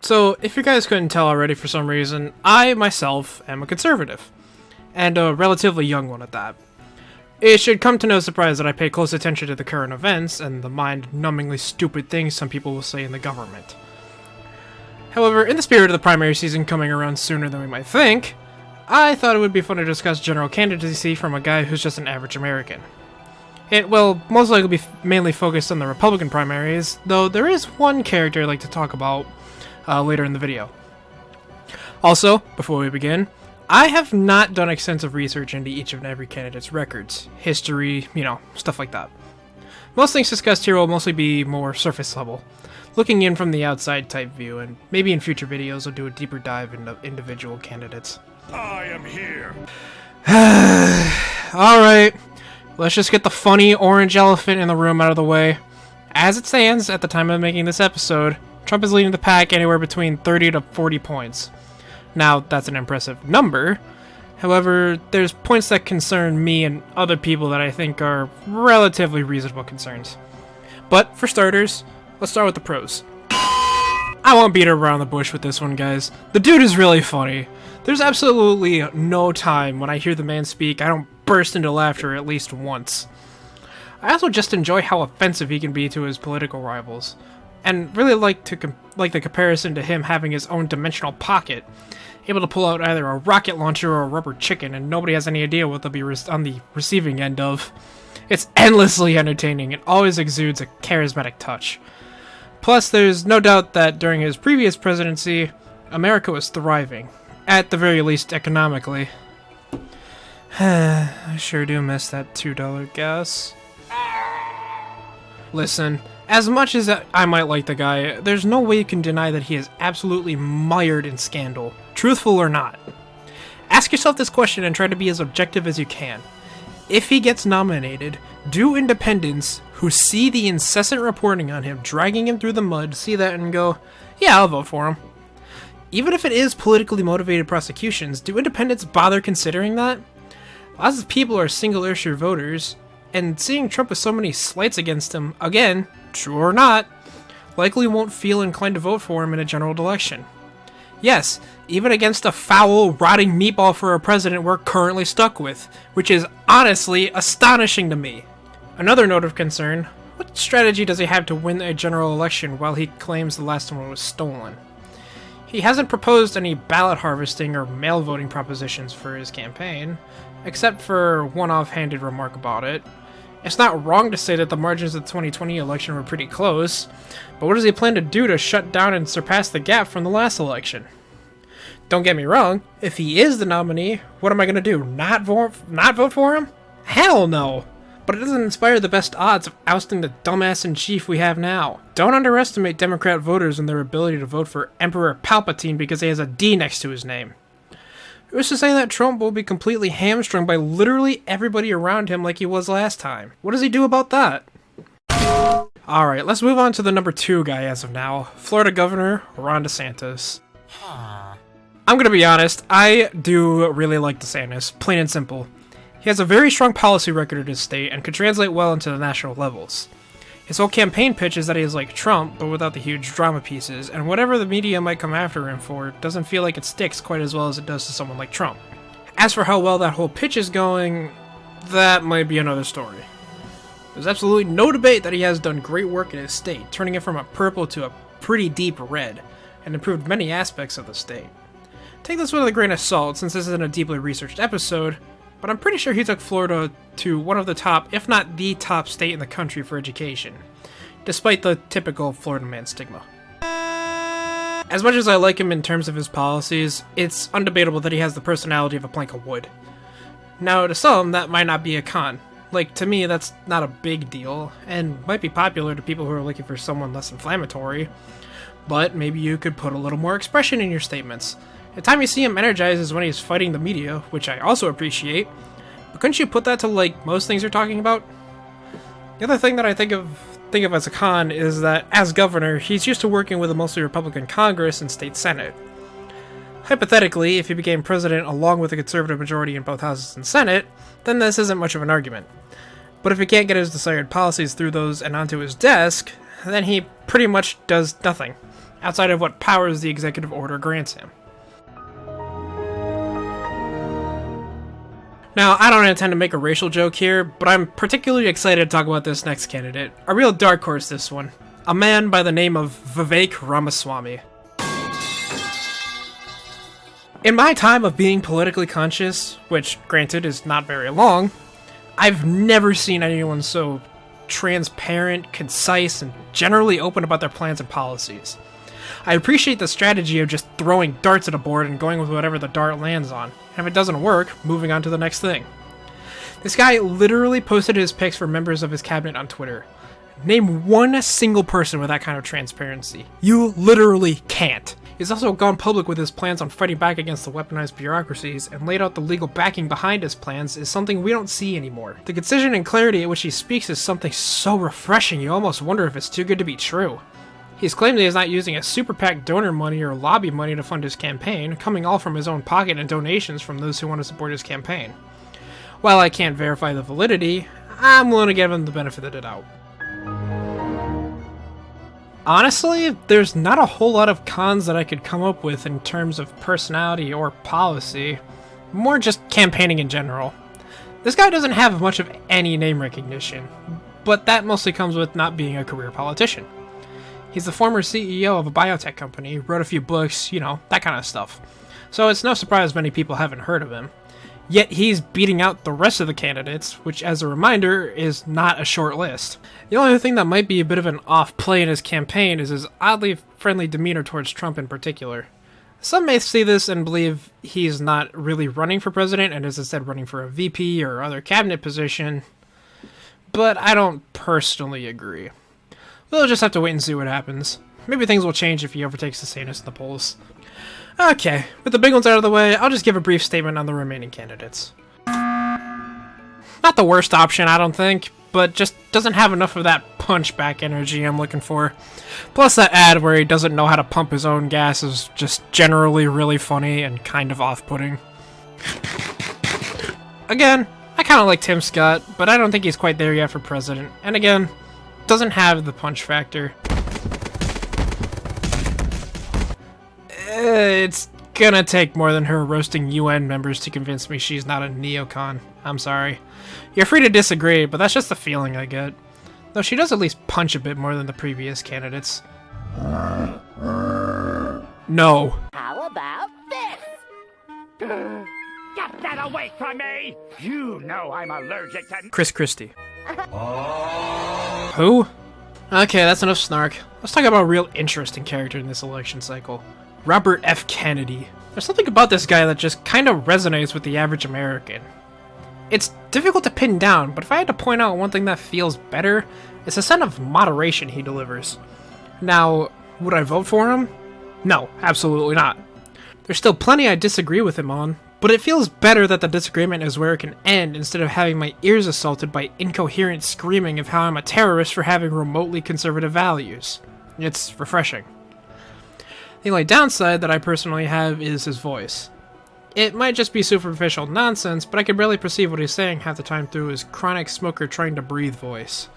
So, if you guys couldn't tell already for some reason, I myself am a conservative, and a relatively young one at that. It should come to no surprise that I pay close attention to the current events and the mind-numbingly stupid things some people will say in the government. However, in the spirit of the primary season coming around sooner than we might think, I thought it would be fun to discuss general candidacy from a guy who's just an average American. It will most likely be mainly focused on the Republican primaries, though there is one character I'd like to talk about later in the video. Also, before we begin, I have not done extensive research into each and every candidate's records, history, stuff like that. Most things discussed here will mostly be more surface level, looking in from the outside type view, and maybe in future videos I'll do a deeper dive into individual candidates. I am here. Alright, let's just get the funny orange elephant in the room out of the way. As it stands, at the time of making this episode, Trump is leading the pack anywhere between 30 to 40 points. Now, that's an impressive number. However, there's points that concern me and other people that I think are relatively reasonable concerns. But, for starters, let's start with the pros. I won't beat around the bush with this one, guys. The dude is really funny. There's absolutely no time when I hear the man speak I don't burst into laughter at least once. I also just enjoy how offensive he can be to his political rivals, and really like the comparison to him having his own dimensional pocket, able to pull out either a rocket launcher or a rubber chicken, and nobody has any idea what they'll be on the receiving end of. It's endlessly entertaining and always exudes a charismatic touch. Plus, there's no doubt that during his previous presidency, America was thriving, at the very least economically. I sure do miss that $2 gas. Listen, as much as I might like the guy, there's no way you can deny that he is absolutely mired in scandal, truthful or not. Ask yourself this question and try to be as objective as you can. If he gets nominated, do independents who see the incessant reporting on him dragging him through the mud see that and go, yeah, I'll vote for him? Even if it is politically motivated prosecutions, do independents bother considering that? Lots of people are single-issue voters, and seeing Trump with so many slights against him, again, true or not, likely won't feel inclined to vote for him in a general election. Yes, even against a foul, rotting meatball for a president we're currently stuck with, which is honestly astonishing to me. Another note of concern, what strategy does he have to win a general election while he claims the last one was stolen? He hasn't proposed any ballot harvesting or mail voting propositions for his campaign, except for one offhanded remark about it. It's not wrong to say that the margins of the 2020 election were pretty close, but what does he plan to do to shut down and surpass the gap from the last election? Don't get me wrong, if he is the nominee, what am I going to do, not vote for him? Hell no! But it doesn't inspire the best odds of ousting the dumbass-in-chief we have now. Don't underestimate Democrat voters and their ability to vote for Emperor Palpatine because he has a D next to his name. Who's to say that Trump will be completely hamstrung by literally everybody around him like he was last time? What does he do about that? Alright, let's move on to the number 2 guy as of now, Florida Governor Ron DeSantis. I'm gonna be honest, I do really like DeSantis, plain and simple. He has a very strong policy record in his state and could translate well into the national levels. His whole campaign pitch is that he is like Trump, but without the huge drama pieces, and whatever the media might come after him for doesn't feel like it sticks quite as well as it does to someone like Trump. As for how well that whole pitch is going, that might be another story. There's absolutely no debate that he has done great work in his state, turning it from a purple to a pretty deep red, and improved many aspects of the state. Take this with a grain of salt, since this isn't a deeply researched episode, but I'm pretty sure he took Florida to one of the top, if not the top state in the country for education, despite the typical Florida man stigma. As much as I like him in terms of his policies, it's undebatable that he has the personality of a plank of wood. Now, to some, that might not be a con. Like, to me, that's not a big deal, and might be popular to people who are looking for someone less inflammatory, but maybe you could put a little more expression in your statements. The time you see him energized is when he's fighting the media, which I also appreciate, but couldn't you put that to, like, most things you're talking about? The other thing that I think of as a con is that, as governor, he's used to working with a mostly Republican Congress and state Senate. Hypothetically, if he became president along with a conservative majority in both houses and Senate, then this isn't much of an argument. But if he can't get his desired policies through those and onto his desk, then he pretty much does nothing. outside of what powers the executive order grants him. Now, I don't intend to make a racial joke here, but I'm particularly excited to talk about this next candidate. A real dark horse, this one. A man by the name of Vivek Ramaswamy. In my time of being politically conscious, which, granted, is not very long, I've never seen anyone so transparent, concise, and generally open about their plans and policies. I appreciate the strategy of just throwing darts at a board and going with whatever the dart lands on, and if it doesn't work, moving on to the next thing. This guy literally posted his picks for members of his cabinet on Twitter. Name one single person with that kind of transparency. You literally can't. He's also gone public with his plans on fighting back against the weaponized bureaucracies, and laid out the legal backing behind his plans is something we don't see anymore. The concision and clarity at which he speaks is something so refreshing you almost wonder if it's too good to be true. He's claimed that he's not using a super PAC donor money or lobby money to fund his campaign, coming all from his own pocket and donations from those who want to support his campaign. While I can't verify the validity, I'm willing to give him the benefit of the doubt. Honestly, there's not a whole lot of cons that I could come up with in terms of personality or policy, more just campaigning in general. This guy doesn't have much of any name recognition, but that mostly comes with not being a career politician. He's the former CEO of a biotech company, wrote a few books, you know, that kind of stuff. So it's no surprise many people haven't heard of him. Yet he's beating out the rest of the candidates, which, as a reminder, is not a short list. The only thing that might be a bit of an off-play in his campaign is his oddly friendly demeanor towards Trump in particular. Some may see this and believe he's not really running for president and is instead running for a VP or other cabinet position, but I don't personally agree. We'll just have to wait and see what happens. Maybe things will change if he overtakes DeSantis in the polls. Okay, with the big ones out of the way, I'll just give a brief statement on the remaining candidates. Not the worst option, I don't think, but just doesn't have enough of that punchback energy I'm looking for. Plus that ad where he doesn't know how to pump his own gas is just generally really funny and kind of off-putting. Again, I kind of like Tim Scott, but I don't think he's quite there yet for president, and again, doesn't have the punch factor. It's gonna take more than her roasting UN members to convince me she's not a neocon. I'm sorry. You're free to disagree, but that's just the feeling I get. Though she does at least punch a bit more than the previous candidates. No. How about this? Get that away from me! You know I'm allergic to... Chris Christie. Who? Okay, that's enough snark. Let's talk about a real interesting character in this election cycle. Robert F. Kennedy. There's something about this guy that just kind of resonates with the average American. It's difficult to pin down, but if I had to point out one thing that feels better, it's the sense of moderation he delivers. Now, would I vote for him? No, absolutely not. There's still plenty I disagree with him on, but it feels better that the disagreement is where it can end instead of having my ears assaulted by incoherent screaming of how I'm a terrorist for having remotely conservative values. It's refreshing. The only downside that I personally have is his voice. It might just be superficial nonsense, but I can barely perceive what he's saying half the time through his chronic smoker trying to breathe voice.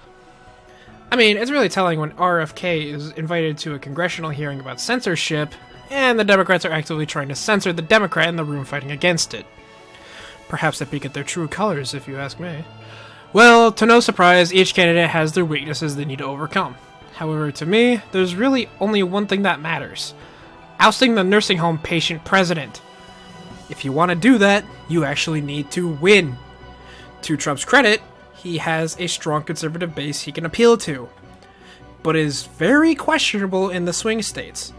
I mean, it's really telling when RFK is invited to a congressional hearing about censorship, and the Democrats are actively trying to censor the Democrat in the room fighting against it. Perhaps they peek at their true colors, if you ask me. Well, to no surprise, each candidate has their weaknesses they need to overcome. However, to me, there's really only one thing that matters. Ousting the nursing home patient president. If you want to do that, you actually need to win. To Trump's credit, he has a strong conservative base he can appeal to, but is very questionable in the swing states.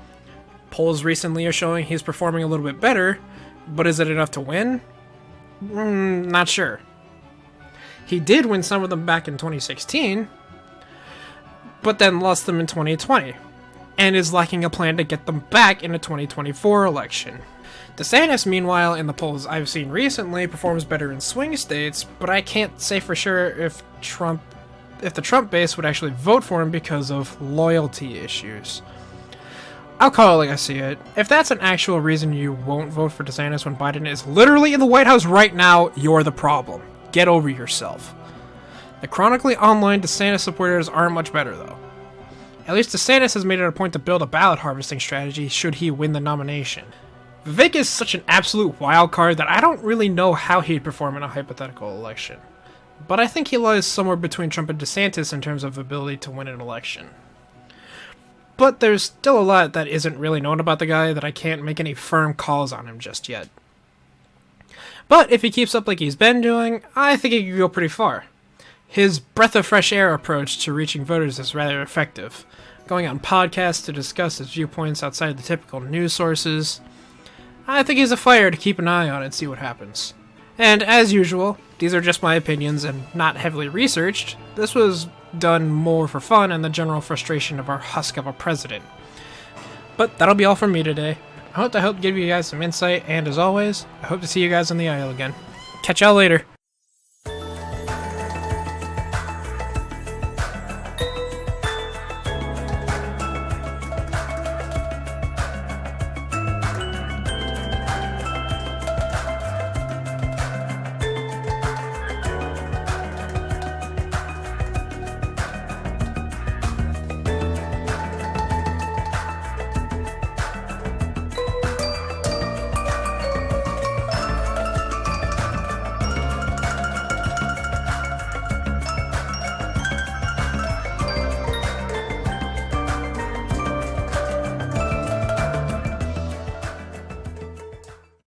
Polls recently are showing he's performing a little bit better, but is it enough to win? Not sure. He did win some of them back in 2016, but then lost them in 2020, and is lacking a plan to get them back in the 2024 election. DeSantis, meanwhile, in the polls I've seen recently, performs better in swing states, but I can't say for sure if the Trump base would actually vote for him because of loyalty issues. I'll call it like I see it. If that's an actual reason you won't vote for DeSantis when Biden is literally in the White House right now, you're the problem. Get over yourself. The chronically online DeSantis supporters aren't much better, though. At least DeSantis has made it a point to build a ballot harvesting strategy should he win the nomination. Vivek is such an absolute wild card that I don't really know how he'd perform in a hypothetical election. But I think he lies somewhere between Trump and DeSantis in terms of ability to win an election. But there's still a lot that isn't really known about the guy that I can't make any firm calls on him just yet. But if he keeps up like he's been doing, I think he could go pretty far. His breath of fresh air approach to reaching voters is rather effective, going on podcasts to discuss his viewpoints outside the typical news sources. I think he's a fighter to keep an eye on and see what happens. And as usual, these are just my opinions and not heavily researched. This was done more for fun and the general frustration of our husk of a president. But that'll be all from me today. I hope to help give you guys some insight, and as always, I hope to see you guys on the aisle again. Catch y'all later.